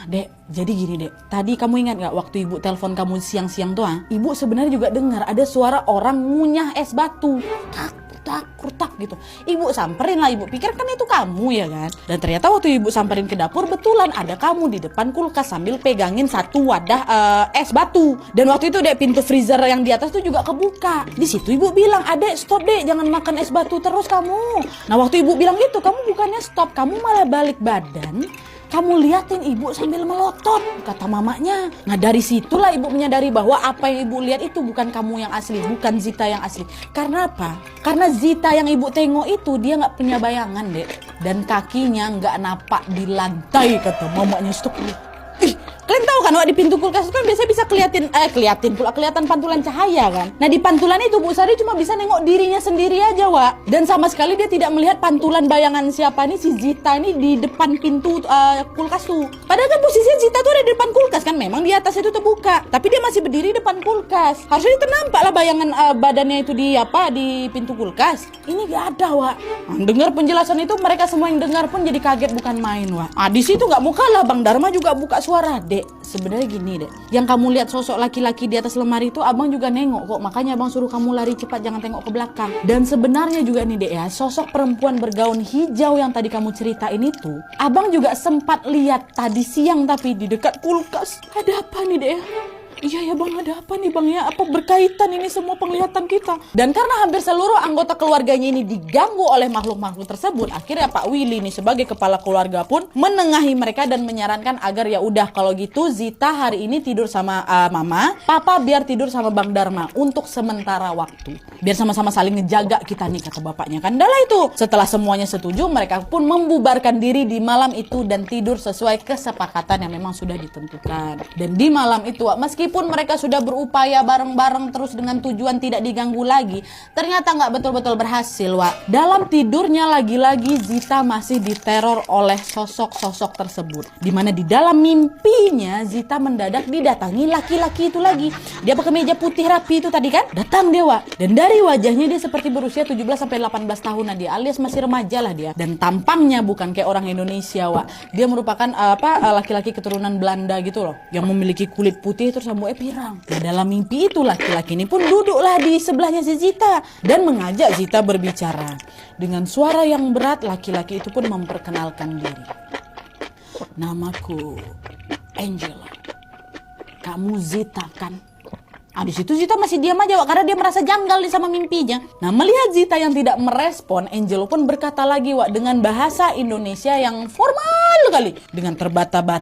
Dek, jadi gini dek, tadi kamu ingat gak waktu ibu telepon kamu siang-siang tuh ibu sebenarnya juga dengar ada suara orang ngunyah es batu. Rutak gitu. Ibu samperin lah, ibu pikir kan itu kamu ya kan. Dan ternyata waktu ibu samperin ke dapur betulan ada kamu di depan kulkas sambil pegangin satu wadah es batu. Dan waktu itu dek pintu freezer yang di atas tuh juga kebuka. Di situ ibu bilang, "Adek, stop dek, jangan makan es batu terus kamu." Nah waktu ibu bilang gitu, kamu bukannya stop, kamu malah balik badan. Kamu liatin ibu sambil melotot, kata mamanya. Nah dari situlah ibu menyadari bahwa apa yang ibu lihat itu bukan kamu yang asli, bukan Zita yang asli. Karena apa? Karena Zita yang ibu tengok itu dia nggak punya bayangan dek. Dan kakinya nggak napak di lantai, kata mamanya. Stop. Ih, kalian tahu kan, di pintu kulkas itu kan biasanya bisa kelihatan pantulan cahaya kan. Nah di pantulan itu Bu Sari cuma bisa nengok dirinya sendiri aja Wak. Dan sama sekali dia tidak melihat pantulan bayangan siapa nih si Zita ini di depan pintu kulkas tuh. Padahal kan posisinya Zita tuh ada di depan kulkas kan, memang di atas itu terbuka, tapi dia masih berdiri depan kulkas. Harusnya itu nampak lah bayangan badannya itu di pintu kulkas. Ini gak ada Wak. Dengar penjelasan itu mereka semua yang dengar pun jadi kaget bukan main Wak. Di situ nggak mau kalah, Bang Dharma juga buka suara. Dek, sebenarnya gini dek, yang kamu lihat sosok laki-laki di atas lemari itu abang juga nengok kok, makanya abang suruh kamu lari cepat, jangan tengok ke belakang. Dan sebenarnya juga nih dek ya, sosok perempuan bergaun hijau yang tadi kamu ceritain itu abang juga sempat lihat tadi siang tapi di dekat kulkas. Ada apa nih dek ya? Iya ya bang, ada apa nih bang ya? Apa berkaitan ini semua penglihatan kita? Dan karena hampir seluruh anggota keluarganya ini diganggu oleh makhluk-makhluk tersebut, akhirnya Pak Willy nih sebagai kepala keluarga pun menengahi mereka dan menyarankan agar ya udah kalau gitu Zita hari ini tidur sama Mama, Papa biar tidur sama Bang Dharma untuk sementara waktu. Biar sama-sama saling ngejaga kita nih, kata bapaknya kan. Dah lah itu. Setelah semuanya setuju, mereka pun membubarkan diri di malam itu dan tidur sesuai kesepakatan yang memang sudah ditentukan. Dan di malam itu meskipun mereka sudah berupaya bareng-bareng terus dengan tujuan tidak diganggu lagi, ternyata nggak betul-betul berhasil Wak. Dalam tidurnya lagi-lagi Zita masih diteror oleh sosok-sosok tersebut. Dimana di dalam mimpinya Zita mendadak didatangi laki-laki itu lagi. Dia pakai meja putih rapi itu tadi kan, datang dia Wak. Dan dari wajahnya dia seperti berusia 17-18 tahunan dia, alias masih remaja lah dia. Dan tampangnya bukan kayak orang Indonesia Wak. Dia merupakan laki-laki keturunan Belanda gitu loh, yang memiliki kulit putih terus rambutnya pirang. Dan dalam mimpi itu laki-laki ini pun duduklah di sebelahnya si Zita dan mengajak Zita berbicara. Dengan suara yang berat laki-laki itu pun memperkenalkan diri. "Namaku Angela. Kamu Zita kan?" Di situ Zita masih diam aja Wak, karena dia merasa janggal sama mimpinya. Nah melihat Zita yang tidak merespon, Angelo pun berkata lagi Wak dengan bahasa Indonesia yang formal kali, dengan terbata-bata.